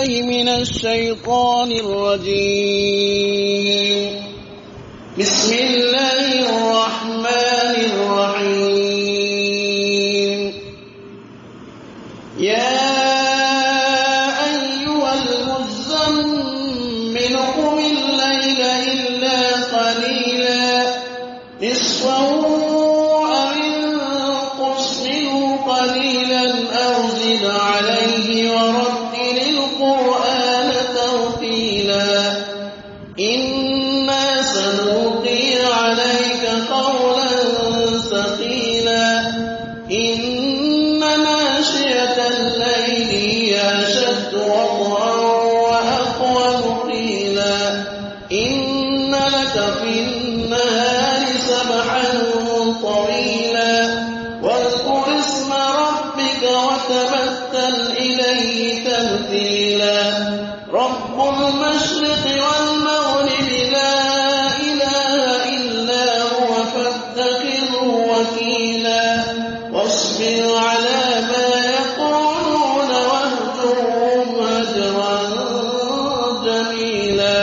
بالله من الشيطان الرجيم. بسم الله الرحمن الرحيم. يا أيها المزمل قم الليل إلا قليلا نصفه أو انقص منه قليلا أو زد عليه ورتل القرآن ترتيلا إنا سنلقي عليك قولا ثقيلا إن ناشئة الليل هي أشد وطئا وأقوم قيلا إن لك في النهار سبحا طويلا واذكر اسم ربك وتبتل إليه تبتيلا رب المشرق والمغرب لا إله إلا هو فاتخذه وكيلا واصبر على ما يقولون واهجرهم هجرا جميلا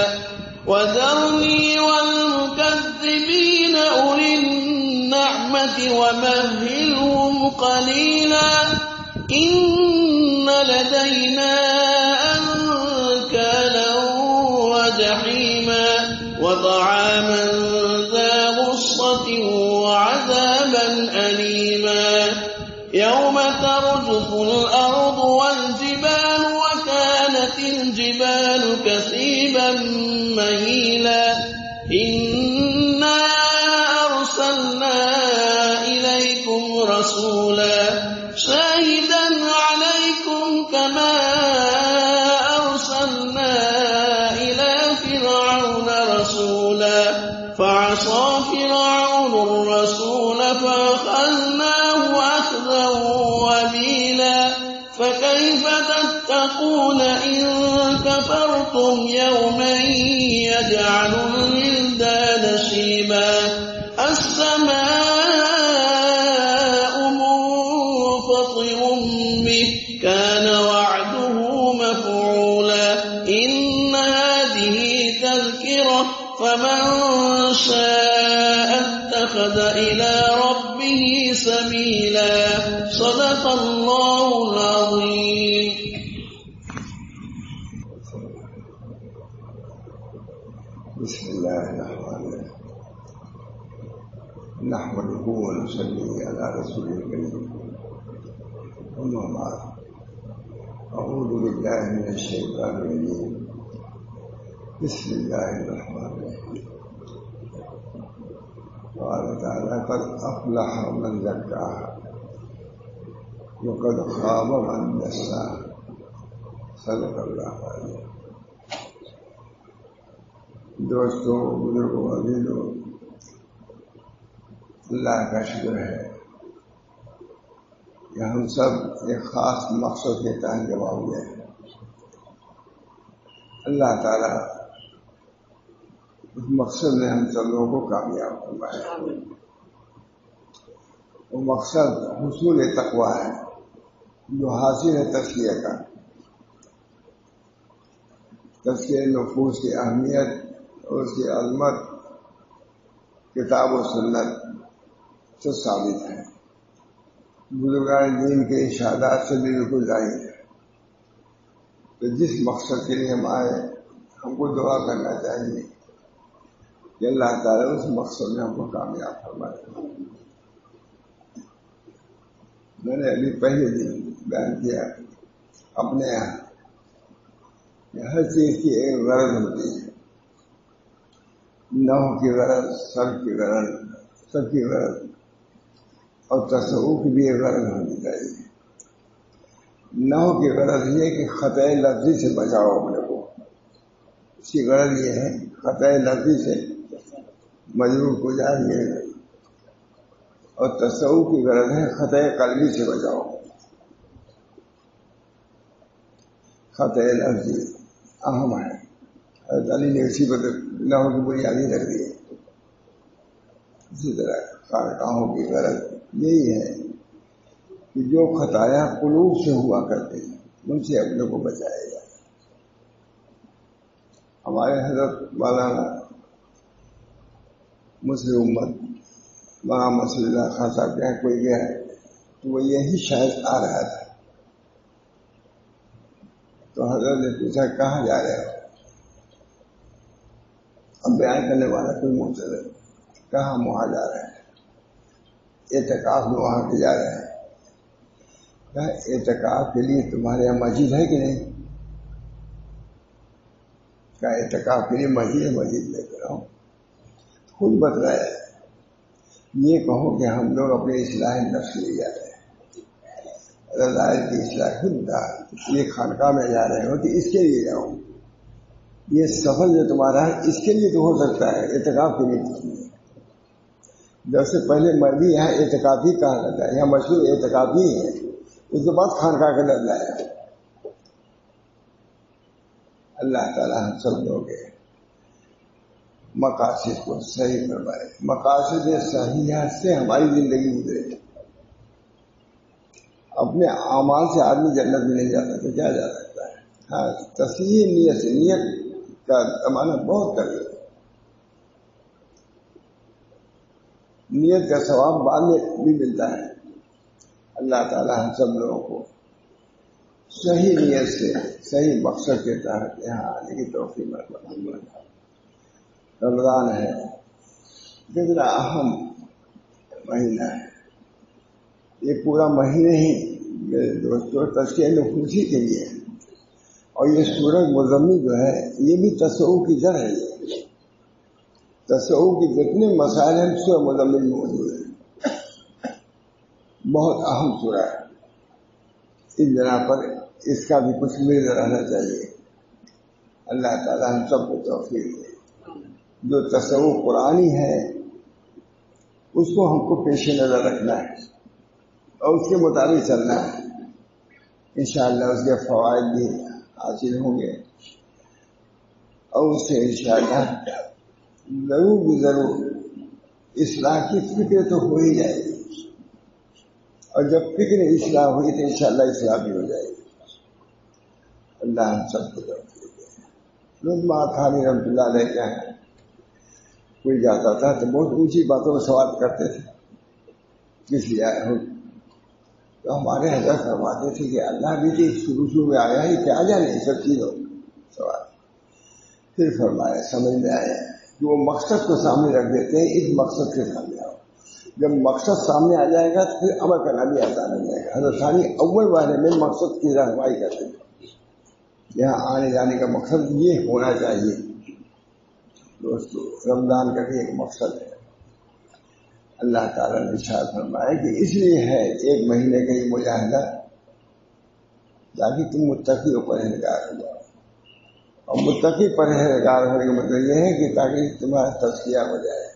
وذرني والمكذبين أولي النعمة ومهلهم قليلا إن لدينا أنكالا وجحيما وطعاما ذا غصة وعذابا أليما يوم ترجف الأرض والجبال وكانت الجبال كثيبا مهيلا إنا أرسلنا إليكم رسولا شاهدا عليكم كما أرسلنا إلى فرعون رسولا فعصى فرعون الرسول فأخذناه أخذا وبيلا فكيف تتقون إن كفرتم يوما يجعل الولدان شيبا السماء منفطر به كان وعده مفعولا إن هذه تذكرة فمن شاء اتخذ إلى ربه سبيلا صدق الله العظيم. بسم الله الرحمن الرحيم نحمده ونصلي على رسوله الكريم أما بعد أعوذ بالله من الشيطان الرجيم بسم الله الرحمن الرحيم قال تعالى قد أفلح من زكاها وقد خاب من دساها صدق اللہ علیہ. دوستوں بزرگوں عزیزوں اللہ کا شکر ہے کہ ہم سب ایک خاص مقصد کے تحت جمع ہوئے ہیں. اللہ تعالیٰ اس مقصد نے ہم سب لوگوں کو کامیاب فرمایا. وہ مقصد حصول تقویٰ ہے جو حاصل ہے تزکیہ کا. تزکیہ نفوس کی اہمیت اور اس کی عظمت کتاب و سنت سے ثابت ہے. بزرگان دین کے ارشادات سے بھی بالکل ظاہر ہے. تو جس مقصد کے لیے ہم آئے ہم کو دعا کرنا چاہیے کہ اللہ تعالیٰ اس مقصد میں ہم کو کامیاب فرمائے. میں نے ابھی پہلے دن بیان کیا اپنے یہاں کہ ہر چیز کی ایک غرض ہوتی ہے. نحو کی غرض، صرف کی غرض، سب کی غرض، اور تصوف کی بھی ایک غرض ہونی چاہیے. نحو کی غرض یہ کہ خطۂ لفظی سے بچاؤ اپنے کو. اس کی غرض یہ ہے خطۂ لفظی سے مجروح کو جائیے. اور تصوف کی غرض ہے خطۂ قلبی سے بچاؤ. خطۂ لفظی اہم ہے. حضرت علی نے اسی پر نحو کی بنیادی رکھ دی ہے. اسی طرح خانقاہوں کی غرض یہی ہے کہ جو خطایا قلوب سے ہوا کرتے ہیں ان سے اپنے کو بچایا جائے. ہمارے حضرت مولانا مسلم امت مولانا مسعود اللہ خان صاحب کے یہاں کوئی گیا تو وہ یہی شاید آ رہا تھا، تو حضرت نے پوچھا کہاں جا رہے ہو؟ اب بیان کرنے والا کوئی مبتدی، کہاں وہاں جا رہے ہیں؟ اعتکاف میں وہاں کے جا رہے ہیں۔ کہا اعتکاف کے لیے تمہارے یہاں مسجد ہے کہ نہیں؟ کہا اعتکاف کے لیے مسجد ہے، مسجد لے کر آؤ۔ خود بتلایا، یہ کہو کہ ہم لوگ اپنے اصلاح نفس لے جا رہے ہیں، رضائل کی اصلاح خود یہ خانقاہ میں جا رہے ہو کہ اس کے لیے جاؤ، یہ سفر جو تمہارا ہے اس کے لیے تو ہو سکتا ہے، اعتکاف کے لیے نہیں۔ جب سے پہلے مرضی یہاں اعتکافی کہا جاتا ہے، یہاں مشہور اعتکافی ہے، اس کے بعد خانقاہ کا لفظ آیا۔ اللہ تعالیٰ ہم سب لوگ مقاصد کو صحیح فرمائے، مقاصد صحیحہ سے ہماری زندگی گزرے۔ اپنے اعمال سے آدمی جنت میں نہیں جاتا تو کیا جا سکتا ہے؟ ہاں، تصحیح نیت سے، نیت کا زمانہ بہت کر ہے، نیت کا ثواب بعد میں بھی ملتا ہے۔ اللہ تعالیٰ ہم سب لوگوں کو صحیح نیت سے صحیح مقصد کے تحت یہاں آنے کی توفیق عطا فرمائے۔ رمضان ہے، کتنا اہم مہینہ ہے، یہ پورا مہینہ ہی میرے دوستوں تزکیہ نفوسی کے لیے ہے، اور یہ سورۃ مزمل جو ہے یہ بھی تصوف کی جڑ ہے۔ یہ تصوف کی جتنے مسائل ہیں سورۃ مزمل میں موجود ہیں، بہت اہم سورہ ہے، اس بنا پر اس کا بھی کچھ مل رہنا چاہیے۔ اللہ تعالیٰ ہم سب کو توفیق دے۔ جو تصوف قرآنی ہے اس کو ہم کو پیش نظر رکھنا ہے اور اس کے مطابق چلنا ہے، انشاءاللہ اس کے فوائد بھی حاصل ہوں گے، اور اس سے انشاءاللہ ضرور بھی ضرور اصلاح کی فکر تو ہو ہی جائے گی، اور جب فکر اصلاح ہوئی تو انشاءاللہ اصلاح بھی ہو جائے گی۔ اللہ ہم سب کو توفیق دے۔ لطمہ خانی رحمۃ اللہ علیہ کیا ہے، کوئی جاتا تھا تو بہت اونچی باتوں میں سوال کرتے تھے، کس لیے آئے ہو؟ تو ہمارے حضرت فرماتے تھے کہ اللہ بھی تو شروع میں آیا ہی کیا جانے سب چیزوں سوال۔ پھر فرمایا سمجھ میں آیا کہ وہ مقصد کو سامنے رکھ دیتے ہیں، اس مقصد کے سامنے آؤ۔ جب مقصد سامنے آ جائے گا تو پھر عمل کرنا بھی آسان ہو جائے گا۔ حضرت ثانی اول والے میں مقصد کی رہنمائی کرتے تھے، یہاں آنے جانے کا مقصد یہ ہونا چاہیے۔ دوستو رمضان کا بھی ایک مقصد ہے، اللہ تعالیٰ نے ارشاد فرمایا کہ اس لیے ہے ایک مہینے کا یہ مجاہدہ تاکہ تم متقی و پرہیزگار ہو جاؤ، اور متقی پرہیزگار ہونے کا مطلب یہ ہے کہ تاکہ تمہارا تزکیہ ہو جائے،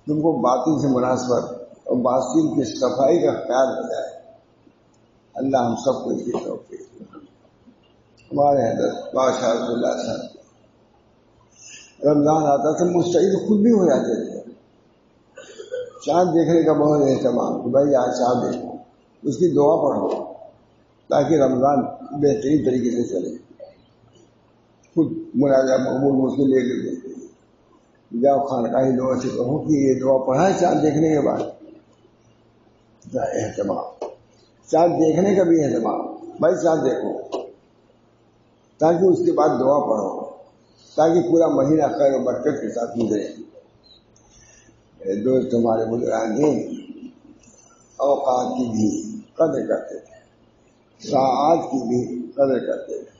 تم کو باطن سے مناسبت اور باطن کی صفائی کا خیال ہو جائے۔ اللہ ہم سب کو اس کی توفیق دے۔ ہمارے حضرت بادشاہ رسول اللہ صلی اللہ علیہ وسلم رمضان آتا تو مستعد خود بھی ہو جاتے تھے، چاند دیکھنے کا بہت اہتمام کہ بھائی آج چاند دیکھو، اس کی دعا پڑھو تاکہ رمضان بہترین طریقے سے چلے۔ خود مناجہ مقبول اس کو لے کے دیتے، جاؤ خانقاہی لوگوں سے کہو کہ یہ دعا پڑھا ہے چاند دیکھنے کے بعد، اہتمام، چاند دیکھنے کا بھی اہتمام، بھائی چاند دیکھو تاکہ اس کے بعد دعا پڑھو تاکہ پورا مہینہ خیر و برکت کے ساتھ گزرے۔ دوست ہمارے بزرگان دین اوقات کی بھی قدر کرتے تھے، ساعات کی بھی قدر کرتے تھے۔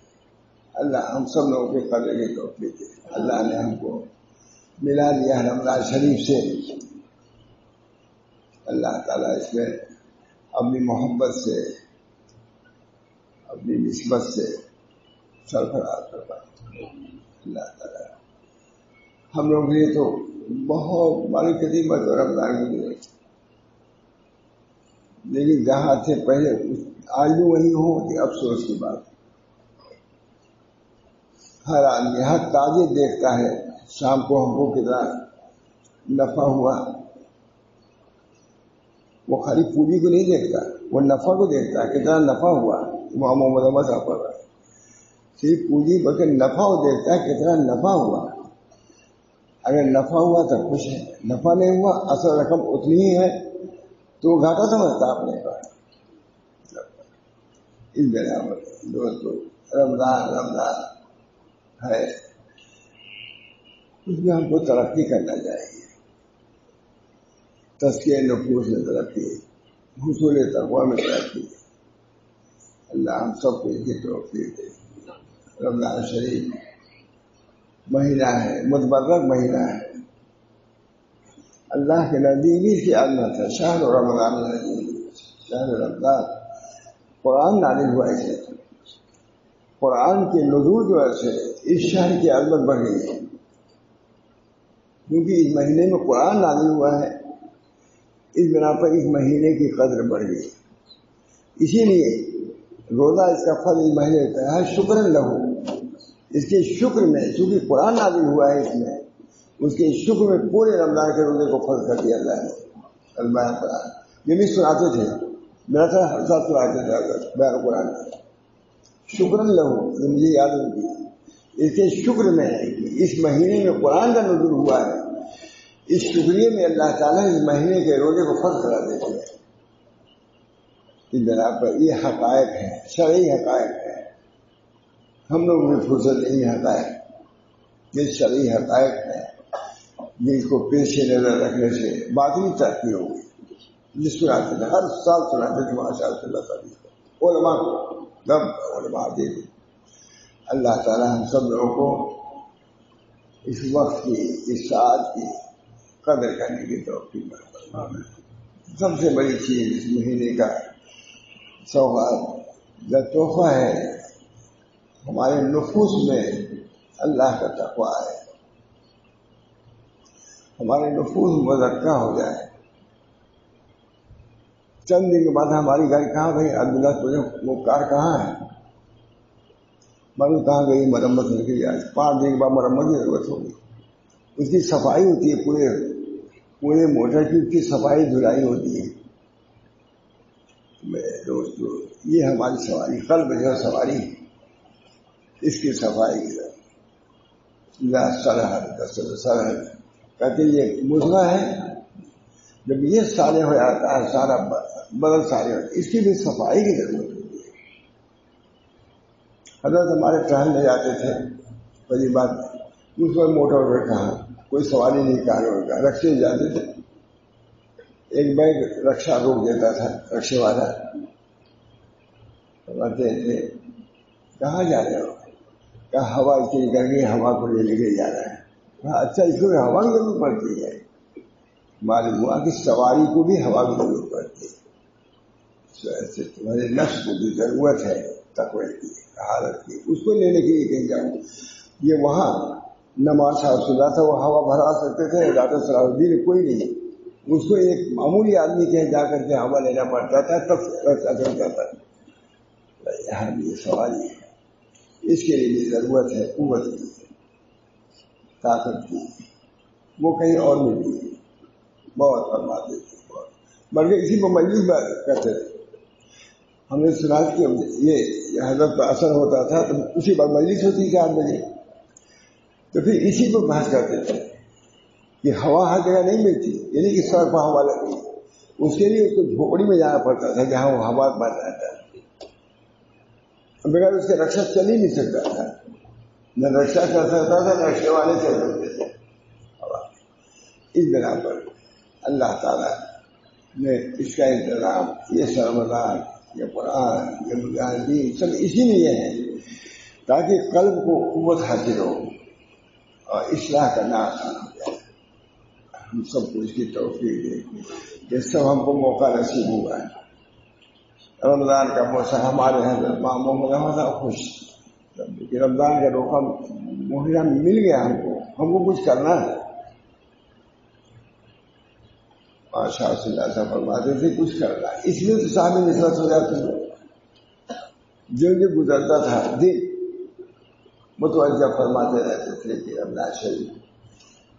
اللہ ہم سب لوگوں کی قدر کی توفیق دے۔ اللہ نے ہم کو ملا دیا رمضان شریف سے، اللہ تعالیٰ اس میں اپنی محبت سے اپنی نسبت سے سرفراز فرمائے۔ اللہ تعالیٰ ہم لوگ یہ تو بہت بڑی قدیمت اور رمضان کی گزرے، لیکن جہاں سے پہلے آج بھی وہی ہو کہ افسوس کی بات، ہر آدمی ہر تاجر دیکھتا ہے شام کو ہم کو کتنا نفع ہوا، وہ خالی پوری کو نہیں دیکھتا، وہ نفع کو دیکھتا ہے کتنا نفع ہوا۔ محمد صاحب پڑھ رہا ہے صرف پونجی بلکہ نفع وہ دیکھتا ہے کتنا نفع ہوا. اگر نفع ہوا تو خوش ہے، نفع نہیں ہوا اصل رقم اتنی ہی ہے تو گھاٹا سمجھتا اپنے کا. اس بنا پر دوستو رمضان ہے، اس میں ہم کو ترقی کرنا چاہیے. تزکیہ نفوس میں ترقی، حصول تقویٰ میں ترقی. اللہ ہم سب کو اس کی توفیق دے. رمضان شریف مہینہ ہے، متبرک مہینہ ہے، اللہ کے نزدیک بھی اس کی عظمت ہے. شہر رمضان شہر رمضان قرآن نازل ہوا ہے. قرآن کے نزول کی وجہ سے اس شہر کی عظمت بڑھ گئی ہے، کیونکہ اس مہینے میں قرآن نازل ہوا ہے. اس بنا پر اس مہینے کی قدر بڑھ گئی. اسی لیے روزہ اس کا فضل اس مہینے کا ہے. شکر لہو، اس کے شکر میں چونکہ قرآن نازل ہوا ہے اس میں، اس کے شکر میں پورے رمضان کے روزے کو فرض کر دیا اللہ نے. اللہ قرآن یہ بھی سناتے تھے، میرا تھا ہر ساتھ سناتے تھے بیان قرآن. شکر لہو یہ مجھے یاد ہوتی ہے. اس کے شکر میں اس مہینے میں قرآن کا نزول ہوا ہے، اس شکریہ میں اللہ تعالیٰ اس مہینے کے روزے کو فرض کرا دیتے ہیں. اس بنا پر یہ حقائق ہیں، شرعی حقائق ہیں. ہم لوگ میں فرصت نہیں حقائق، یہ شرعی حقائق ہیں جن کو پیش نظر رکھنے سے باطنی ترقی ہوگی. جس کو آتے تھے ہر سال سناتے تھے ماشاء اللہ تعالیٰ علماء کو جب علماء دے دی. اللہ تعالیٰ ہم سب لوگوں کو اس وقت کی اس ساعت کی قدر کرنے کی توفیق فرمائے. سب سے بڑی چیز اس مہینے کا سوغات یا تحفہ ہے، ہمارے نفوس میں اللہ کا تقویٰ ہے، ہمارے نفوس مزکہ ہو جائے. چند دن کے بعد ہماری گاڑی کہاں گئی؟ عبداللہ تجھے وہ کار کہاں ہے؟ معلوم کہاں گئی؟ مرمت ہو گئی. آج 5 دن کے بعد مرمت کی ضرورت ہوگی. اس کی صفائی ہوتی ہے، پورے موٹر کی اس کی صفائی دھلائی ہوتی ہے. میرے دوستو یہ ہماری سواری قلب جو سواری اس کی صفائی کی سرحد کہتے یہ مزمہ ہے. جب یہ صالح ہو جاتا ہے سارا بدن صالح ہوتا ہے، اس کی بھی صفائی کی ضرورت ہوتی ہے. حضرت ہمارے ٹہلنے جاتے تھے پہلی بات اس وقت موٹر وغیرہ کہاں، کوئی سواری نہیں کار ہوگا، رکشے جاتے تھے. ایک بیگ رکشا روک دیتا تھا رکشے والا، کہتے تھے کہاں جا رہے ہو؟ کہا ہوا اتنی کر کے ہوا کو لے کے جا رہا ہے. اچھا اس کو ہوا کی ضرورت پڑتی ہے. معلوم ہوا کہ سواری کو بھی ہوا کی ضرورت پڑتی ہے. تمہارے نفس کو بھی ضرورت ہے تقوی کی حالت کی، اس کو لینے کے لیے کہیں جاؤ. یہ وہاں نماز حاصل تھا، وہ ہوا بھرا سکتے تھے. ڈاکٹر صلاح الدین کوئی نہیں، اس کو ایک معمولی آدمی کے جا کر کے ہوا لینا پڑتا تھا، تب رکھا چلتا تھا. یہاں بھی یہ سواری ہے، اس کے لیے بھی ضرورت ہے قوت کی، طاقت کی. وہ کہیں اور میں بھی بہت فرماتے تھے، بلکہ اسی پر مجلس بات کرتے تھے. ہم نے سنا کہ یہ حضرت پر اثر ہوتا تھا تو اسی پر مجلس ہوتی تھی 8 بجے، تو پھر اسی پر بحث کرتے تھے کہ ہوا ہر جگہ نہیں ملتی، یعنی کہ سڑک پر ہوا لگی، اس کے لیے اس کو جھوپڑی میں جانا پڑتا تھا جہاں وہ ہوا بن جاتا ہے. بغیر اس کے رکشا چل ہی نہیں سکتا تھا، نہ رکشا چل سکتا تھا نہ رکشے والے چل سکتے تھے. اس بنا پر اللہ تعالیٰ نے اس کا انتظام، یہ رمضان، یہ قرآن، یہ مجاہدین سب اسی لیے ہے تاکہ قلب کو قوت حاصل ہو اور اصلاح کرنا آسان ہو جائے. ہم سب کو اس کی توفیق دے کہ سب ہم کو موقع نصیب ہوا ہے. رمضان کا موسم ہمارے حضرت محمد صاحب خوش کہ رمضان کا روزہ مہینہ مل گیا، ہم کو کچھ کرنا ہے. شاہ صلی اللہ سے فرماتے تھے کچھ کرنا ہے، اس لیے تو صاحب نسبت ہو جاتی ہے. جو گزرتا تھا دن متوجہ فرماتے رہتے تھے کہ رمضان شریف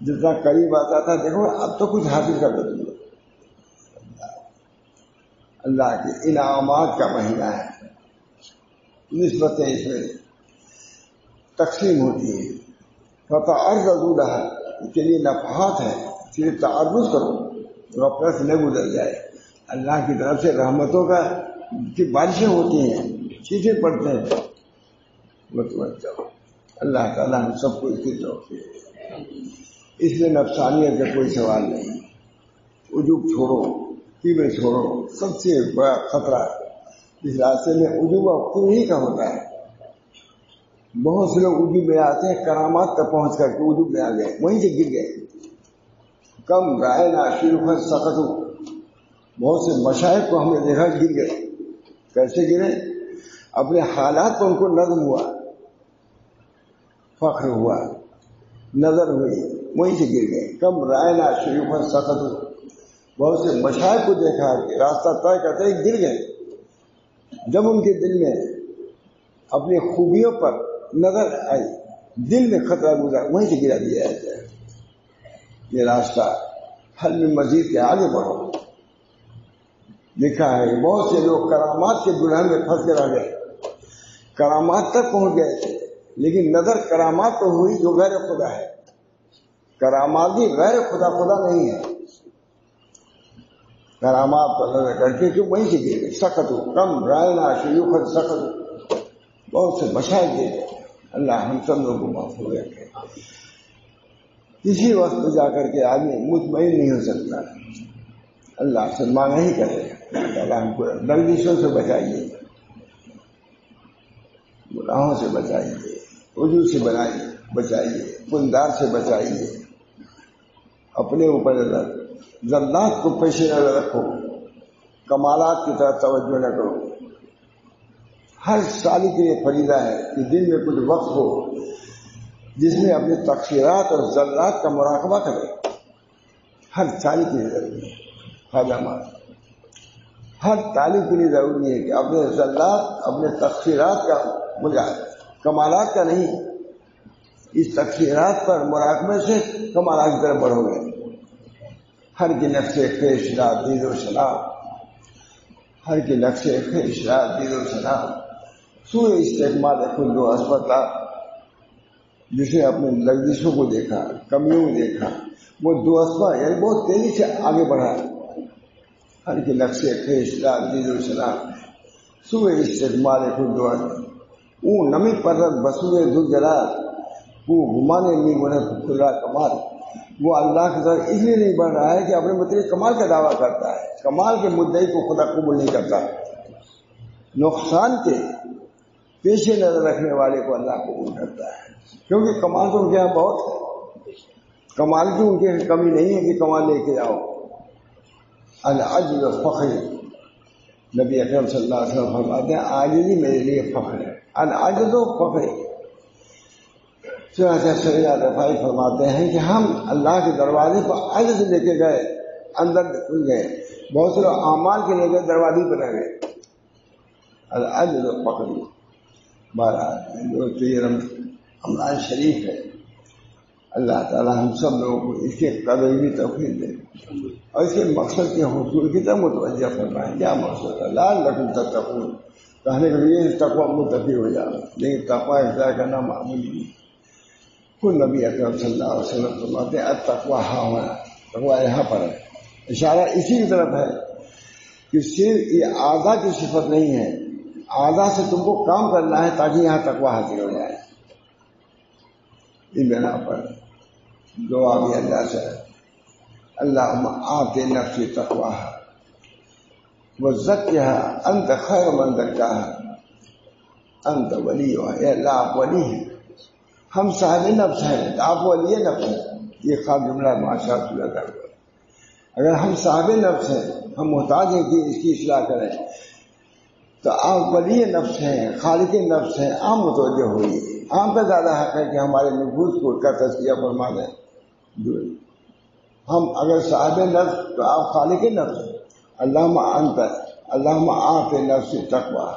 جتنا قریب آتا تھا دیکھو اب تو کچھ حاصل کر دو. اللہ کے انعامات کا مہینہ ہے، نسبتیں اس میں تقسیم ہوتی ہے. فتعرضوا لها کے لیے نفحات ہے، صرف تعرض کرو تو اپنے سے نہ گزر جائے. اللہ کی طرف سے رحمتوں کی بارشیں ہوتی ہیں، چیزیں پڑتے ہیں، متوجہ جاؤ. اللہ تعالیٰ ہم سب کو اس کی توفیق. اس لیے نفسانیت کا کوئی سوال نہیں. عجوب چھوڑو، کیبر چھوڑو. سب سے بڑا خطرہ اس راستے میں عجوب کیوں ہی کا ہوتا ہے. بہت سے لوگ عجوب میں آتے ہیں، کرامات تک پہنچ کر کے عجوب میں آ گئے، وہیں سے گر گئے. کم رائنا شیرخت سخت. بہت سے مشائخ کو ہم نے دیکھا گر گئے. کیسے گرے؟ اپنے حالات کو ان کو نظم ہوا، فخر ہوا، نظر ہوئی، وہیں سے گر گئے. کم رائنا شیرخت سخت. بہت سے مشائخ کو دیکھا کہ راستہ طے کرتے ہی گر گئے. جب ان کے دل میں اپنی خوبیوں پر نظر آئی، دل میں خطرہ گزرا، وہیں سے گرا دیا جاتا ہے. یہ راستہ حل میں مزید کے آگے بڑھو. لکھا ہے بہت سے لوگ کرامات کے گناہ میں پھنس کر آ گئے، کرامات تک پہنچ گئے تھے، لیکن نظر کرامات تو ہوئی جو غیر خدا ہے. کرامات بھی غیر خدا نہیں ہے. کرامات پر نظر کر کے کہ وہیں سے گر گئے. سخت ہو کم رائنا شیوخت سخت ہو. بہت سے مشاہد دے گئے. اللہ ہم سب لوگوں کو معاف ہو گئے. کسی وقت جا کر کے آدمی مطمئن نہیں ہو سکتا. اللہ سے مانگا ہی کرے. اللہ تعالیٰ ہم کو لغزشوں سے بچائیے، گناہوں سے بچائیے، وجود سے بچائیے، پندار سے بچائیے. اپنے اوپر ذلات کو پیش نظر رکھو، کمالات کی طرف توجہ نہ کرو. ہر سال کے لیے فریضہ ہے کہ دن میں کچھ وقت ہو جس میں اپنے تقصیرات اور ذلات کا مراقبہ کرے. ہر سال کے لیے ضروری ہے. خدمات ہر طالب کے لیے ضروری ہے کہ اپنے ذلات، اپنے تقصیرات کا کمالات کا نہیں، اس تقصیرات پر مراقبے سے کمالات کی طرف بڑھو گے. ہر کے نقش خیش رات دید و سلام، ہر کے نقش خیش رات دید و سلام. سوئے استعمال خود و اسپتال، جسے اپنے لغزشوں کو دیکھا، کمیوں کو دیکھا، وہ دو اسپا یعنی بہت تیزی سے آگے بڑھا. ہر کے نقش خیش رات دید و سلام، سوئے استعمال خود و اون نمی پرت بسوئے دو جلال، وہ گمانے نہیں بنے خدا کمال. وہ اللہ کی طرف اس لیے نہیں بڑھ رہا ہے کہ اپنے مطلب کمال کا دعویٰ کرتا ہے. کمال کے مدعی کو خدا قبول نہیں کرتا. نقصان کے پیش نظر رکھنے والے کو اللہ قبول کرتا ہے، کیونکہ کمال تو ان کے یہاں بہت ہے. کمال کی ان کے کمی نہیں ہے کہ کمال لے کے جاؤ. العجز فخر، نبی اکرم صلی اللہ علیہ وسلم فرماتے ہیں عاجزی میرے لیے فخر ہے. العجز فخر. سیدنا رفاعی فرماتے ہیں کہ ہم اللہ کے دروازے پر عجز لے کے گئے، اندر کھل گئے. بہت سے لوگ اعمال کے لے کے دروازے پر رہ گئے. العجز فخر. بہرحال تو یہ رمضان شریف ہے. اللہ تعالیٰ ہم سب لوگوں کو اس کے قدر بھی توفیق دے اور اس کے مقصد کے حصول کی طرف متوجہ فرمائیں. کیا مقصد ہے؟ لعلکم تتقون. کہنے کے لیے تقویٰ متقی ہو جانا، لیکن تقویٰ اختیار کرنا معمولی نہیں. خود نبی اکرم صلی اللہ علیہ وسلم فرماتے ہیں التقویٰ ہاہنا، تقویٰ یہاں پر ہے. اشارہ اسی کی طرف ہے کہ صرف یہ اعضاء کی صفت نہیں ہے، اعضاء سے تم کو کام کرنا ہے تاکہ یہاں تقویٰ حاصل ہو جائے. اس بنا پر دعا بھی اللہ سے اللہم آت نفسی تقواہا وزکھا انت خیر من زکاہا انت ولیہا. اے اللہ آپ ولی ہیں، ہم صاحب نفس ہیں، آپ ولی نفس ہیں. یہ خواب جملہ معاشرہ پورا کر دو. اگر ہم صاحب نفس ہیں، ہم محتاج ہیں کہ اس کی اصلاح کریں، تو آپ ولی نفس ہیں، خالق نفس ہیں. آپ متوجہ ہوئیے. آپ کا زیادہ حق ہے کہ ہمارے نفوس کو کا تزکیہ فرما دیں. ہم اگر صاحب نفس تو آپ خالق نفس ہیں. اللہم انت اللہم آت نفس تقوی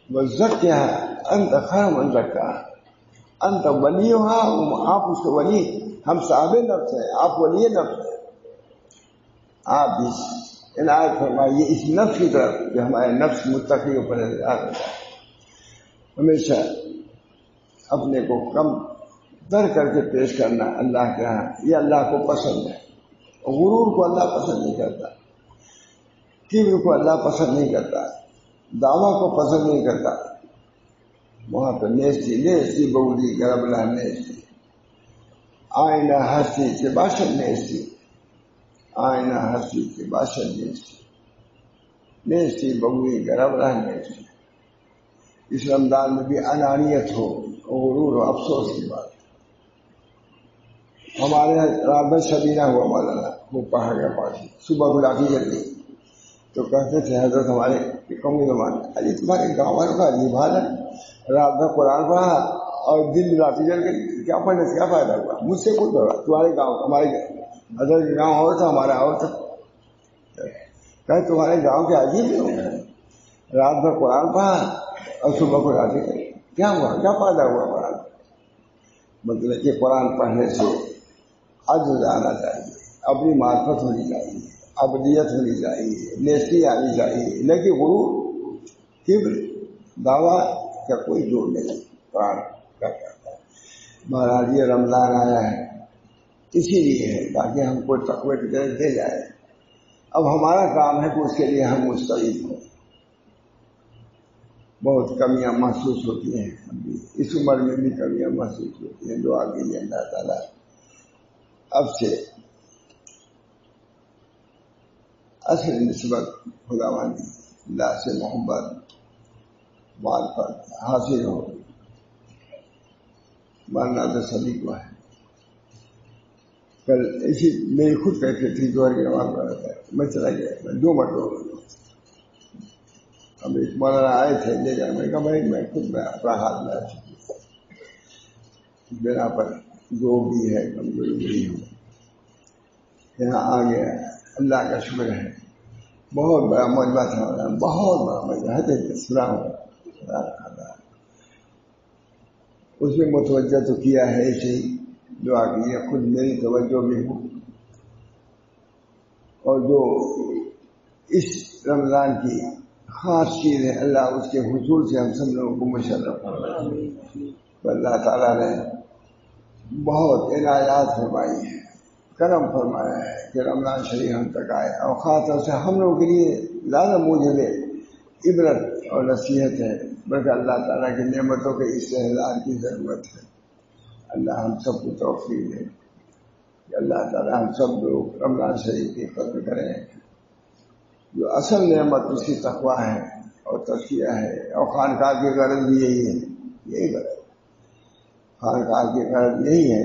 وزکھا انت خیر من زکاہا انت ولیھا. آپ اس کے ولی، ہم صاحب نفس ہیں، آپ ولی نفس ہیں. آپ بھی عنایت فرمائیے اس نفس کی طرف کہ ہمارے نفس متقی پر ہمیشہ اپنے کو کم تر کر کے پیش کرنا اللہ کے ہاں، یہ اللہ کو پسند ہے. غرور کو اللہ پسند نہیں کرتا، کبر کو اللہ پسند نہیں کرتا، دعویٰ کو پسند نہیں کرتا. وہاں پہ نیستی بودی گربلا نیستی آئینہ ہستی کے باشد نیستی، آئینہ ہستی کے باشد نیستی بودی گربلا نیستی. اس رمضان میں بھی انانیت ہو، غرور ہو، افسوس کی بات. ہمارے یہاں رات بھر شبینہ ہوا مولانا، وہ پڑھا گیا پاٹھی، صبح گلافی کر دی تو کہتے تھے حضرت ہمارے قومی زمان علی تمہارے گاؤں والوں کا عجیب حال ہے، رات بھر قرآن پڑھا اور دن رافی کر گئی، کیا پڑھنے سے کیا فائدہ ہوا؟ مجھ سے کچھ ہوگا، تمہارے گاؤں ہمارے حضرت کے گاؤں اور تھا، ہمارا اور تھا. کہ تمہارے گاؤں کے عجیب لوگ ہیں، رات بھر قرآن پڑھا اور صبح کو رافی کر گئی، کیا ہوا؟ کیا فائدہ ہوا قرآن؟ مطلب کہ قرآن پڑھنے سے عجز آنا چاہیے، اپنی معرفت ہونی چاہیے، ابدیت ہونی چاہیے، نیستی آنی چاہیے، نہ کہ غرور کبر دعویٰ کا کوئی جوڑ نہیں. قرآن کا کہتا ہے. مہاراج یہ رمضان آیا ہے اسی لیے ہے تاکہ ہم کو تقوی کی طرف دے جائے. اب ہمارا کام ہے کہ اس کے لیے ہم مستعد ہوں. بہت کمیاں محسوس ہوتی ہیں، اس عمر میں بھی کمیاں محسوس ہوتی ہیں. دعا کیجیے اللہ تعالیٰ اب سے اصل نسبت خداوندی اللہ سے محبت معرفت حاصل ہو. ماننا تو سبھی کو ہے. کل ایسی میری خود کہتے تھی دوہر کی نماز پڑھ رہا تھا، میں چلا گیا، میں 2 مرتبہ. اب ایک مولانا آئے تھے لے جا، میں کہا میں خود میں اپنا ہاتھ میں بنا پر جو بھی ہے کمزوری بھی ہوں یہاں آ گیا. اللہ کا شکر ہے، بہت بڑا مجمع تھا، بہت بڑا مجمع ہے. سنا ہوا اس میں متوجہ تو کیا ہے، ایسے دعا کی ہے، خود میری توجہ بھی ہو. اور جو اس رمضان کی خاص چیز ہے، اللہ اس کے حصول سے ہم سب لوگوں کو مشرف فرمائے. اللہ تعالیٰ نے بہت عنایات فرمائی ہے، کرم فرمایا ہے کہ رمضان شریف ہم تک آئے، اور خاص طور سے ہم لوگوں کے لیے زیادہ موجب عبرت اور نصیحت ہے، بلکہ اللہ تعالیٰ کی نعمتوں کے استحصال کی ضرورت ہے. اللہ ہم سب کو توفیق دے کہ اللہ تعالیٰ ہم سب لوگ رمضان شریف کی قدر کریں. جو اصل نعمت اس کی تقویٰ ہے اور تزکیہ ہے، اور خانقاہ کی غرض بھی یہی ہے. یہی غرض خانقاہ کی غرض یہی ہے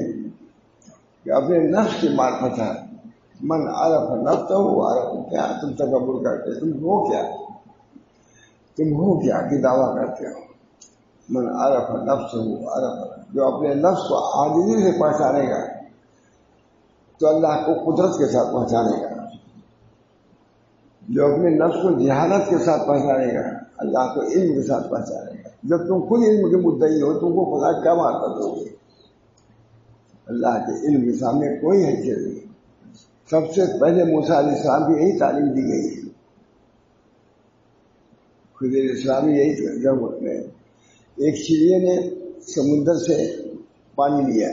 کہ اپنے نفس کی معرفت ہے. من عرف نفسہ عرف. کیا تم تکبر کرتے، تم ہو کیا کہ دعویٰ کرتے ہو؟ من عرف نفسہ عرف. جو اپنے نفس کو عاجزی سے پہچانے گا تو اللہ کو قدرت کے ساتھ پہچانے گا. جو اپنے نفس کو جہالت کے ساتھ پہچانے گا اللہ کو علم کے ساتھ پہچانے گا. جب تم خود علم کے مدعی ہو تم کو خدا کیا معرفت ہوگی؟ اللہ کے علم کے سامنے کوئی حیثیت نہیں. سب سے پہلے موسیٰ علیہ السلام کی یہی تعلیم دی گئی ہے. خضر اسلام یہی جب ایک چڑیا نے سمندر سے پانی لیا،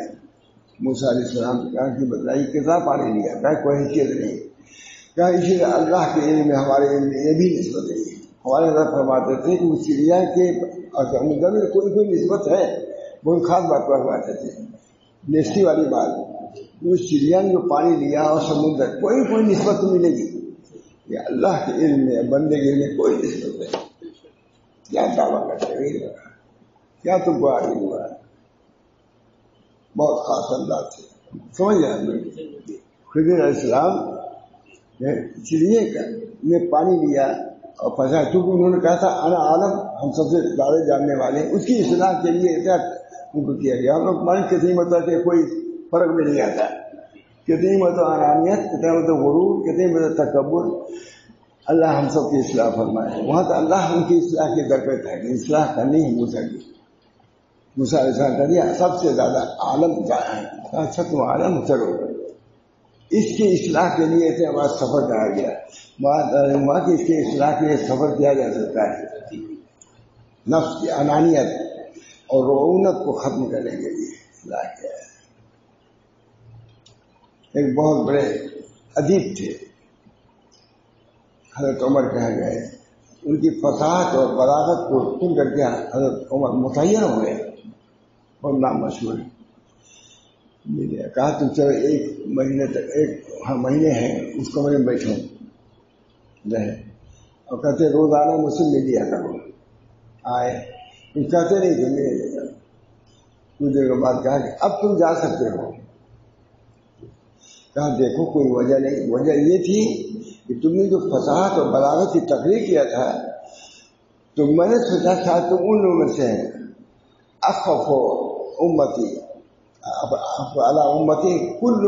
موسیٰ علیہ السلام نے کہا کہ بتائیے کتنا پانی لیا؟ کہا کوئی حیثیت نہیں. کہا اسی لیے اللہ کے علم میں ہمارے علم میں یہ بھی نسبت نہیں ہے. ہمارے حضرت فرماتے تھے کہ اس چڑیا کے سمندر میں کوئی نسبت ہے. بہت خاص بات فرماتے تھے، نیستی والی بات. اس چڑیا نے جو پانی لیا اور سمندر کوئی نسبت تو ملے گی. یہ اللہ کے علم میں بندے کے علم میں کوئی نسبت نہیں. کیا دعویٰ کرتے ہوئے کیا تم کو آگے ہوا ہے؟ بہت خاص انداز سے سمجھ جائیں. خضر علیہ السلام چڑیے نے پانی لیا اور پھنسا، چونکہ انہوں نے کہا تھا انا عالم، ہم سب سے زیادہ جاننے والے ہیں. اس کی اصلاح کے لیے ان کو کیا گیا. ہم لوگ مان کتنی مطلب کہ کوئی فرق میں نہیں آتا. کتنی مطلب انانیت، کتنا مطلب غرور، کتنی مطلب تکبر. اللہ ہم سب کی اصلاح فرمائے. وہاں تو اللہ ان کی اصلاح کے در پہ تھا کہ اصلاح کرنی ہے. موسیٰ کی السلام کر دیا سب سے زیادہ عالم جانا ہے. اچھا تم عالم چلو، اس کی اصلاح کے لیے ہمارا سفر کرایا گیا. وہاں کی اس کی اصلاح کے لیے سفر کیا جا سکتا ہے. نفس کی انانیت اور رعونت کو ختم کرنے کے لیے اصلاح کیا ہے. ایک بہت بڑے ادیب تھے حضرت عمر کہے گئے، ان کی فصاحت اور بلاغت کو سن کر کے حضرت عمر متحیر ہو گئے اور نام مشہور ہے. کہا تم چلو ایک مہینے تک، ایک مہینے ہیں اس کمرے میں بیٹھو رہے، اور کہتے روزانہ مجھ سے مل لیا کرو. آئے کچھ کہتے نہیں تھے، ملے لے کر کچھ دیر کے بعد کہا کہ اب تم جا سکتے ہو. کہا دیکھو کوئی وجہ نہیں، وجہ یہ تھی کہ تم نے جو فصاحت اور بلاغت کی تقریر کیا تھا تو میں نے سوچا تھا تم ان لوگوں میں سے اخف امتی علی امتی کل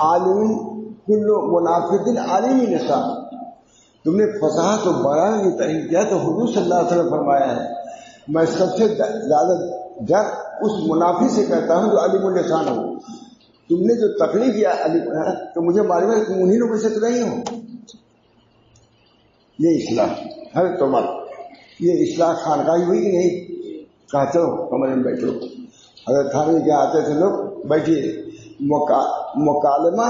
عالم کل منافق عالم نصاب. تم نے فصاحت و بلاغت کی تقریر کیا تو حضور صلی اللہ علیہ وسلم فرمایا ہے میں سب سے زیادہ ڈر اس منافق سے کہتا ہوں جو علیم اللسان ہو. تم نے جو تقریر کیا تو مجھے معلوم ہے تم انہیں لوگوں سے تو نہیں ہو. یہ اصلاح حضرت عمر، یہ اصلاح خانقاہی ہوئی کہ نہیں؟ کہا چلو کمرے میں بیٹھو. حضرت تھانوی کے آتے تھے لوگ بیٹھیے، مکالمہ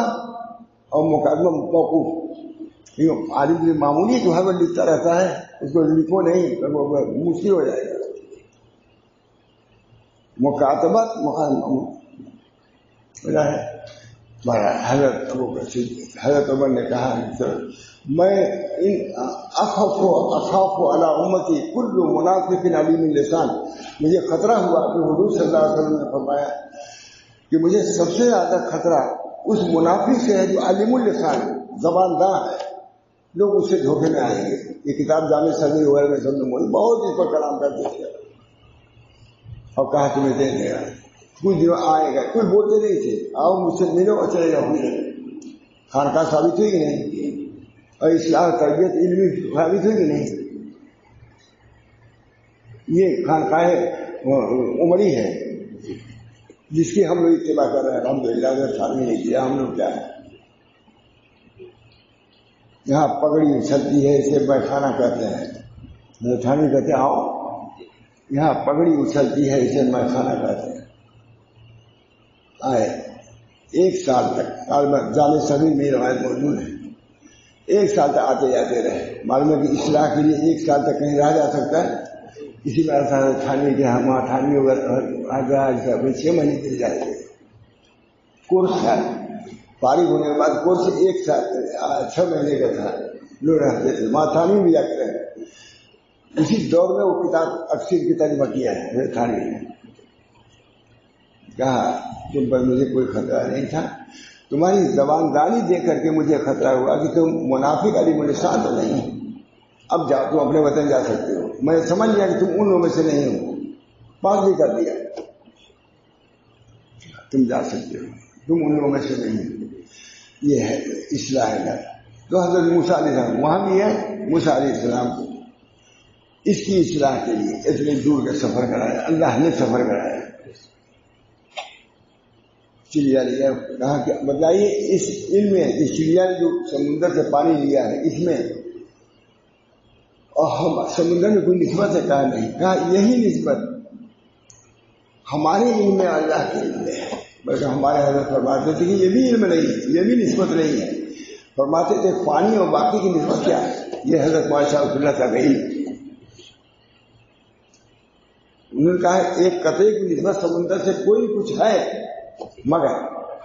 اور مقدمہ موقوف. عالم معمولی جو ہے وہ لکھتا رہتا ہے، اس کو لکھو نہیں وہ مشکل ہو جائے گا. مکاتبت حضرت عمر نے کہا میں اخاف علی امتی کل منافق علیم اللسان. مجھے خطرہ ہوا کہ حضور صلی اللہ علیہ وسلم نے فرمایا کہ مجھے سب سے زیادہ خطرہ اس منافق سے ہے جو علیم اللسان زبان داں ہے. لوگ اس سے دھوکے میں آئیں گے. یہ کتاب جامع صغیر وغیرہ میں سب نے بہت اس پر کلام کرتے تھے اور کہا تمہیں دے دے گا. کچھ دنوں آئے گا، کچھ بولتے نہیں تھے، آؤ مجھ سے ملو اور چلے جاؤ. خانقاہ ثابت ہوئی کہ نہیں؟ اور اصلاح تربیت علمی ثابت ہوئی کہ نہیں؟ یہ خانقاہ عمری ہے جس کی ہم لوگ اتباع کر رہے ہیں. الحمدللہ ثابت نہیں کیا ہم لوگ. کیا ہے یہاں پگڑی اچھلتی ہے اسے میخانہ کہتے ہیں. تھانے کہتے ہیں آؤ یہاں پگڑی اچھلتی ہے اسے میخانہ کہتے ہیں. آئے ایک سال تک جامع صغیر میں روایت موجود ہے. ایک سال تک آتے جاتے رہے. معلوم ہے کہ اصلاح کے لیے ایک سال تک کہیں رہا جا سکتا ہے. اسی میں ایسا تھانوی کے ہم تھانوی وغیرہ 6 مہینے کے جائے گے کورس ہے. فارغ ہونے کے بعد کورس 1 سال 6 مہینے کا تھا. لوگ رہتے تھے وہاں تھانوی بھی جا کر رہے. اسی دور میں وہ کتاب اکثر کی ترجمہ کیا ہے تھانوی نے. کہا تم پر مجھے کوئی خطرہ نہیں تھا، تمہاری زبان دانی دیکھ کر کے مجھے خطرہ ہوا کہ تم منافق علیم اللسان تو نہیں. اب جاؤ تم اپنے وطن جا سکتے ہو. میں سمجھ لیا کہ تم ان لوگوں میں سے نہیں ہو، پاس بھی کر دیا. تم جا سکتے ہو، تم ان لوگوں میں سے نہیں ہو. یہ ہے اصلاح ہے. تو حضرت موسیٰ علیہ السلام وہاں بھی ہے. موسیٰ علیہ السلام کو اس کی اصلاح کے لیے اتنے دور کا سفر کرایا، اللہ نے سفر کرایا. چڑیا لیا. کہا کہ بتائیے اس علم میں اس چڑیا نے جو سمندر سے پانی لیا ہے اس میں اور ہم سمندر میں کوئی نسبت ہے؟ کہا نہیں. کہا یہی نسبت ہمارے علم میں اللہ کے علم میں ہے. بلکہ ہمارے حضرت فرماتے تھے کہ یہ بھی علم نہیں ہے، یہ بھی نسبت نہیں ہے. فرماتے تھے پانی اور باقی کی نسبت کیا ہے؟ یہ حضرت ماشاء اللہ کا علم. انہوں نے کہا ایک قطرے کی نسبت سمندر سے کوئی کچھ ہے، مگر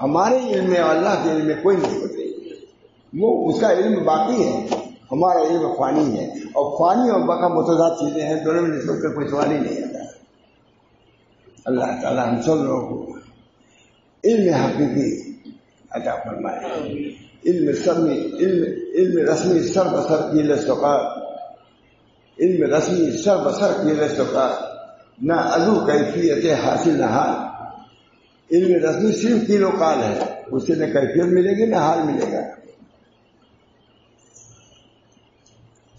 ہمارے علم میں اللہ کے علم میں کوئی نسبت نہیں ہے. وہ اس کا علم باقی ہے، ہمارا علم فانی ہے. اور فانی اور بقا متضاد چیزیں ہیں، دونوں میں نسبت کا کوئی سوال ہی نہیں آتا. اللہ تعالیٰ ہم سب لوگوں کو علم حقیقی عطا فرمائے. علم رسمی سر بسر کی لستقار، علم رسمی سر بسر کی لستقار، نہ ادو کیفیت حاصل نہ حال. علم رسمی صرف کیلو کال ہے، اس سے نہ کیفیت ملے گی نہ حال ملے گا.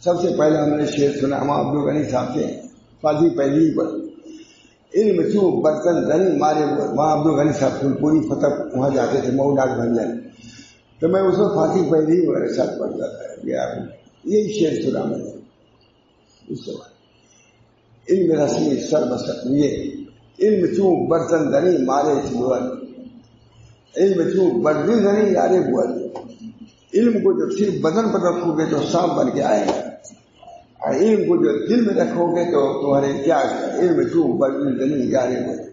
سب سے پہلے ہم نے شعر سنا امام عبدالغنی صاحب سے فاضی پہلی پر علم کیوں برتن زنی مارے. وہاں عبدالغنی صاحب پوری فتح وہاں جاتے تھے مئو بھنجن، تو میں اس میں فاضی پہلی میرے ساتھ پڑھتا تھا. یہی شعر سنا میں نے. اس سے علم رسمی سر بسر یہ علم چوں برتن دنی مارے چلوان، علم چوں بردن دنی یارے بوال، علم کو جب صرف بدن پر رکھو گے تو سانپ بن کے آئے گا، اور علم کو جو دل میں رکھو گے تو تمہارے کیا علم چوں بردن دنی یارے بوال،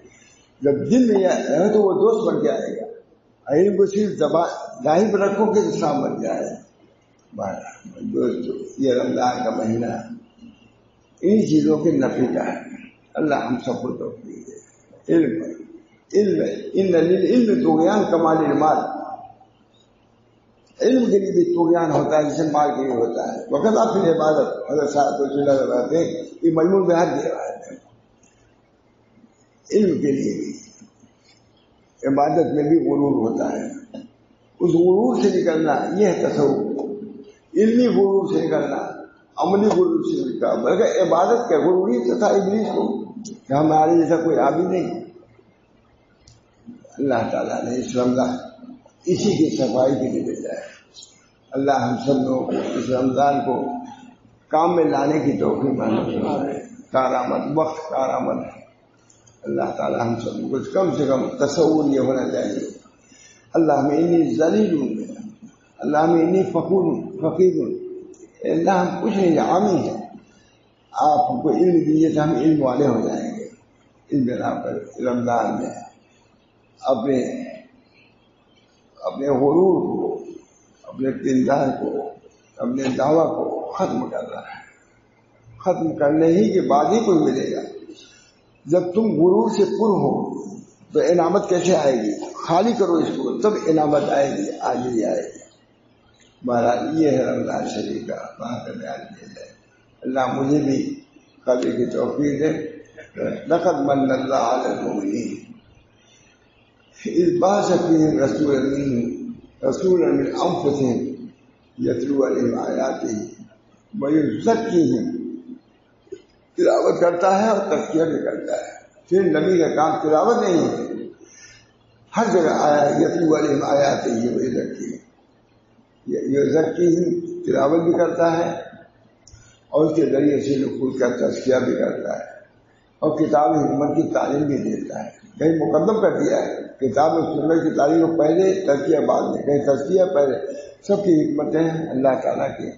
جب دل میں ہے تو وہ دوست بن کے آئے گا، اور علم کو صرف ظاہر پر رکھو گے تو سانپ بن کے آئے گا۔ دوستو یہ رمضان کا مہینہ ان چیزوں کے نفی کا ہے، اللہ ہم سب کو توفیق دے۔ علم ان للعلم طغیان کمال المال، علم کے لیے بھی طغیان ہوتا ہے جیسے مال کے لیے ہوتا ہے۔ وقت آپ کی عبادت حضرت صاحب رسول اللہ بتاتے ہیں یہ مجموع میں حد دے رہا ہے، علم کے لیے بھی عبادت میں بھی غرور ہوتا ہے، اس غرور سے نکلنا یہ ہے تصوف، علمی غرور سے نکلنا، عملی غرور سے نکلنا، بلکہ عبادت کا غرور ہی تھا ابلیس کو کہ ہمارے جیسا کوئی عابد نہیں۔ اللہ تعالیٰ نے اس رمضان اسی کی صفائی کے لیے بھیجا ہے۔ اللہ ہم سب لوگ اس رمضان کو کام میں لانے کی توفیق عطا فرمائے۔ کارآمد وقت کارآمد ہے، اللہ تعالیٰ ہم سب کو کم سے کم تصور یہ ہونا چاہیے، اللہ میں انی ذلیل ہوں، اللہ میں انی فقیر ہوں، اللہ ہم کچھ نہیں عامی ہیں، آپ ہم کو علم دیجیے تو ہم علم والے ہو جائیں گے۔ اس بنا پر رمضان میں اپنے غرور کو، اپنے کردار کو، اپنے دعویٰ کو ختم کر رہا ہے۔ ختم کرنے ہی کے بعد ہی کوئی ملے گا۔ جب تم غرور سے پر ہو تو انعامت کیسے آئے گی؟ خالی کرو اس کو تب انعامت آئے گی، آج ہی آئے گی۔ مہاراج یہ ہے رمضان شریف کا وہاں کا بیان کیا جائے۔ اللہ مجھے بھی قبر کی توفیق دے۔ لقد من اللہ علی المؤمنین اذ بعث فیہم رسولا من انفسہم یتلو علیہم آیاتہ ویزکیہم، تلاوت کرتا ہے اور تزکیہ بھی کرتا ہے۔ پھر نبی کا کام تلاوت نہیں ہے، ہر جگہ آیا یتلو علیہم آیاتہ ویزکیہم، یزکیہم تلاوت بھی کرتا ہے اور اس کے ذریعے سے خود کا تزکیہ بھی کرتا ہے اور کتاب حکمت کی تعلیم بھی دیتا ہے۔ کہیں مقدم کر دیا ہے کتاب سنت کی تعلیم کو پہلے، تزکیہ بعد میں، کہیں تزکیہ پہلے، سب کی حکمتیں ہیں اللہ تعالیٰ کی۔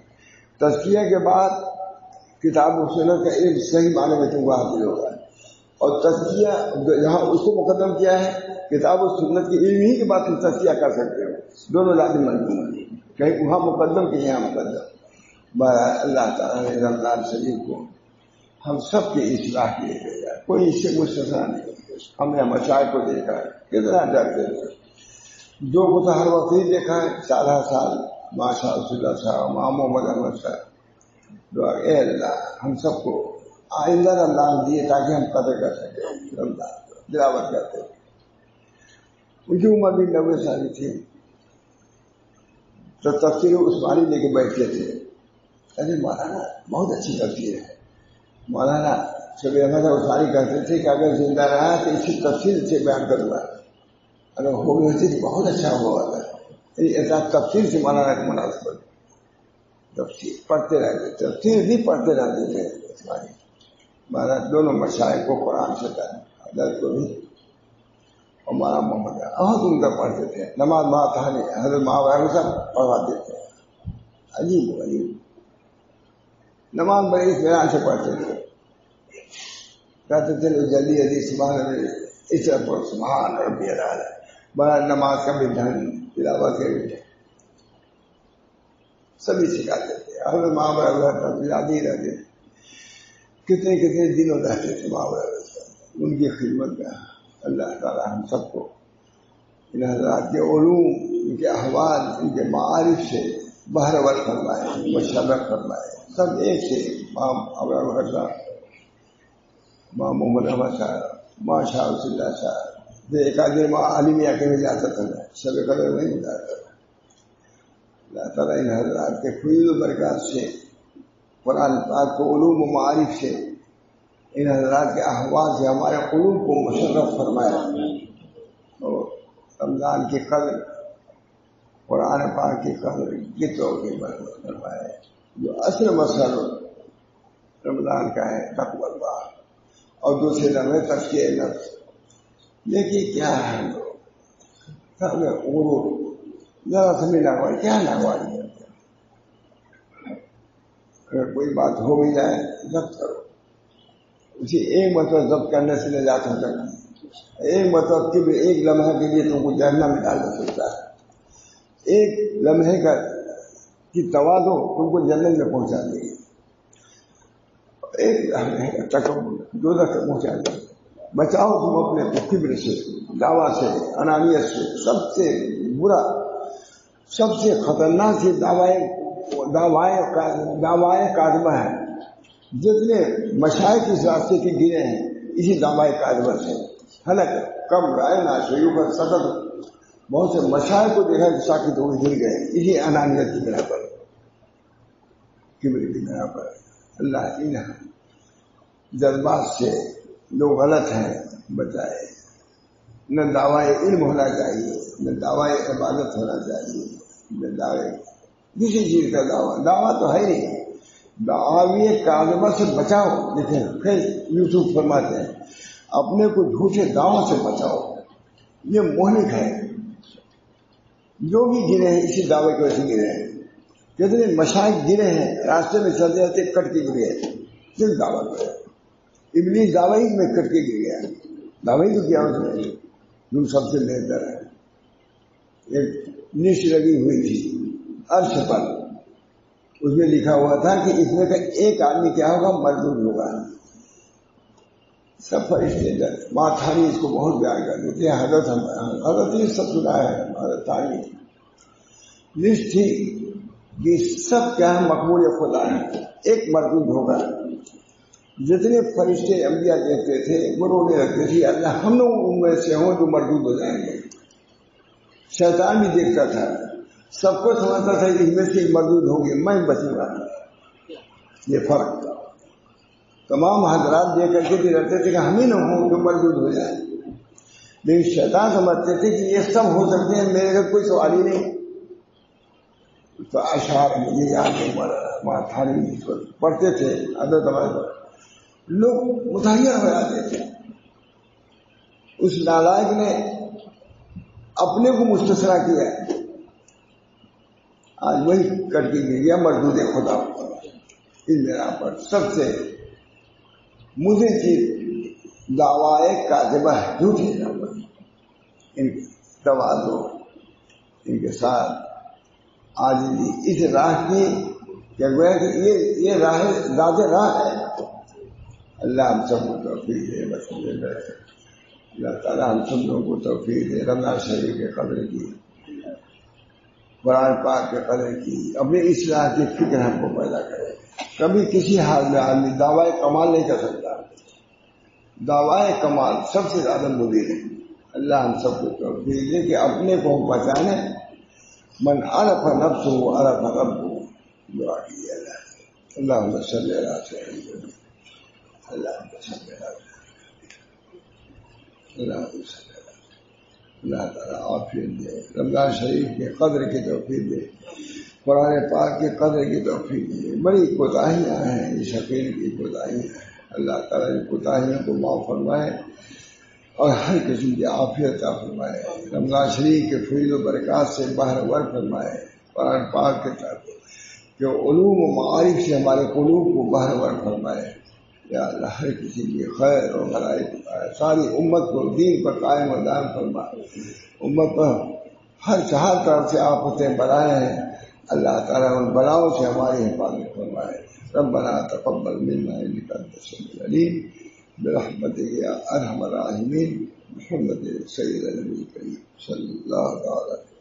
تزکیہ کے بعد کتاب و سنت کا علم صحیح معنی میں تم کو حاصل ہوگا، اور تزکیہ جہاں اس کو مقدم کیا ہے کتاب و سنت کے علم ہی کے بعد تم تزکیہ کر سکتے ہو، دونوں لازم ملزوم ہیں، کہیں وہاں مقدم کہ یہاں مقدم۔ اللہ تعالیٰ نے رمضان شریف کو ہم سب کی اصلاح کے لیے بھیجا، کوئی اس سے مستثنیٰ نہیں۔ ہم نے مشائخ کو دیکھا ہے کتنا ڈرتے تھے، جو کچھ ہر وقت ہی دیکھا ہے، سال ماشاء اللہ صاحب، ماں محمد احمد صاحب، دعا اے اللہ ہم سب کو آئندہ رمضان دیے تاکہ ہم قدر کر سکیں رمضان کو، تلاوت کرتے تھے۔ مجھے عمر بھی 90 سال تھی تو تفسیر عثمانی لے کے بیٹھتے تھے، ارے مولانا بہت اچھی تفسیر ہے، مولانا شبیر احمد عثمانی کہتے تھے کہ اگر زندہ رہا تو اسی تفسیر سے بیان کروں گا، اگر ہو گئی ہوتی تو بہت اچھا ہوا تھا۔ ایسا تفسیر سے مولانا کا مناسب، تفسیر پڑھتے رہتے، تفسیر بھی پڑھتے رہتے تھے عثمانی۔ مولانا دونوں مشائخ کو قرآن سے حضرت کو بھی اور مولانا محمد بہت ان کا پڑھتے تھے، نماز ماتحانی حضرت مہاویر صاحب پڑھواتے تھے، عجیب نماز بڑے اطمینان سے پڑھتے تھے، کہتے تھے جلدی جلدی سبحان اس طرح پڑھ سبحان ربی الاعلی، بڑا نماز کا بھی ڈھنگ، تلاوت کے بھی ڈھنگ سبھی سکھاتے تھے۔ حضرت مہاویر صاحب یاد ہی رہتے تھے، کتنے دنوں رہتے تھے مہاویر صاحب، ان کی خدمت میں۔ اللہ تعالیٰ ہم سب کو ان حضرات کے علوم، ان کے احوال، ان کے معارف سے بہرور فرمائے، مشرف فرمائے، سب ایک سے ماں ابراہیم صاحب، ماں محمد احمد صاحب، ماں شاہ رسول اللہ صاحب، ایک آدمی ماں عالمیہ کے میں جاتا تھا، شب قدر نہیں جاتا تھا۔ اللہ تعالیٰ ان حضرات کے فیض و برکات سے، قرآن پاک کو علوم و معارف سے، ان حضرات کے احوال سے ہمارے قلوب کو مشرف فرمایا، اور رمضان کی قدر، قرآن پاک کی قدر کی توفیق فرمائے۔ جو اصل مسئلہ رمضان کا ہے تقوی اللہ، اور دوسرے نام ہے تزکیہ نفس۔ دیکھیے کیا ہے ذرا سمجھ لاگوائی کیا لاگوائی ہے. اگر کوئی بات ہو بھی جائے ضبط کرو. اسی ایک مرتبہ ضبط کرنے سے نجات ہو سکتا ہے. ایک مرتبہ کبر ایک لمحے کے لیے تم کو جہنم میں ڈال سکتا ہے. ایک لمحے کی تواضع تم کو جنت میں پہنچا دے گی. ایک لمحے کا تکبر دوزخ تک پہنچا دے گی. بچاؤ تم اپنے کبر سے، دعویٰ سے، انانیت سے. سب سے برا، سب سے خطرناک سے دعوائے کاذبہ ہے. جتنے مشائخ اس راستے کے گرے ہیں اسی دعوائے کاذبہ سے. حالانکہ کم رائے نہ شیوخ پر سطح بہت سے مشائخ کو دیکھا کہ ساکت ہو گر گئے اسی انانیت کی بنا پر، کبر کی بنا پر. اللہ ان جذبات سے لوگ غلط ہیں بتائے. نہ دعوائے علم ہونا چاہیے، نہ دعوائے عبادت ہونا چاہیے، نہ دعوے کسی چیز کا دعویٰ تو ہے نہیں. دعوی کاذبہ سے بچاؤ. دیکھیں پھر یوسف فرماتے ہیں اپنے کو جھوٹے دعووں سے بچاؤ. یہ مہلک ہے. جو بھی گرے ہیں اسی دعوے کی وجہ سے گرے ہیں. کتنے مشائخ گرے ہیں راستے میں چلتے رہتے کٹ کے گرے ہیں صرف دعویٰ کرے. ابلیس دعوی میں کٹ کے گر گیا. دعوی تو کیا اس نے جو سب سے بہتر ہے. ایک لسٹ لگی ہوئی تھی عرش پر، اس میں لکھا ہوا تھا کہ اس میں کا ایک آدمی کیا ہوگا، مردود ہوگا. سب فرشتے ماں تھانی اس کو بہت پیار کر دیتے ہیں. حضرت یہ سب سنا ہے. حضرت تھانی لسٹ تھی کہ سب کیا ہے مقبول خدا ہے، ایک مردود ہوگا. جتنے فرشتے انبیاء دیکھتے تھے وہ رونے لگتے تھے اللہ ہم لوگ ان میں سے ہوں جو مردود ہو جائیں گے. شیطان بھی دیکھتا تھا، سب کو سمجھتا تھا کہ ان میں سے مردود ہوں گے، میں بچوں گا. یہ فرق تمام حضرات دیکھ کر کے بھی رہتے تھے کہ ہم ہی نہ ہوں جو مردود ہو جائیں. لیکن شیطان سمجھتے تھے کہ یہ سب ہو سکتے ہیں، میرے گھر کوئی سوال ہی نہیں. تو اشعار مجھے یاد ہے وہاں تھانی پڑھتے تھے حضرت ہمارے لوگ متحیر ہو جاتے تھے. اس نالائق نے اپنے کو مستثنا کیا. آج وہی کر کے گر گیا مردود خدا. اس بنا پر سب سے مضر چیز دعوائے کاذبہ ہے، جھوٹی دعوت. ان کے تواضع، ان کے ساتھ عاجزی اس راہ کی کہ گویا کہ یہ راہ ذات راہ ہے. اللہ ہم سب کو توفیق دے. اللہ تعالیٰ ہم سب لوگوں کو توفیق دے. رمضان شریف کے قدر کی، قرآن پاک کے قدر کی، اپنی اصلاح کی فکر ہم کو پیدا کرے. کبھی کسی حال میں آدمی دعوی کمال نہیں کر سکتا. دعوی کمال سب سے زیادہ مضر ہے. اللہ ہم سب کو توفیق دے کہ اپنے کو ہم پہچانے. من عرف نفسہ عرف ربہ. دعا کیجیے اللہم صلی علی سیدنا اللہم صلی علی اللہم صلی علی. اللہ تعالیٰ عافیت دے، رمضان شریف کے قدر کی توفیق دے، قرآن پاک کے قدر کی توفیق دے. بڑی کوتاہیاں ہیں اس شکیل کی کوتاہیاں ہیں. اللہ تعالیٰ ان کوتاہیوں کو معاف فرمائے اور ہر قسم کی عافیت عطا فرمائے. رمضان شریف کے فضل و برکات سے بہرور فرمائے. قرآن پاک کے طرف جو علوم و معارف سے ہمارے قلوب کو بہرور فرمائے. یا اللہ ہر کسی کی خیر اور بھلائی فرمائے. ساری امت کو دین پر قائم و دائم فرمائے. امت پر ہر طرف سے آفتیں بلائے ہیں. اللہ تعالیٰ ان بلاؤں سے ہماری حفاظت فرمائے. ربنا تقبل منا انك انت السميع العليم برحمتك يا ارحم الراحمين. محمد سيد النبي الكريم صلى الله عليه وسلم.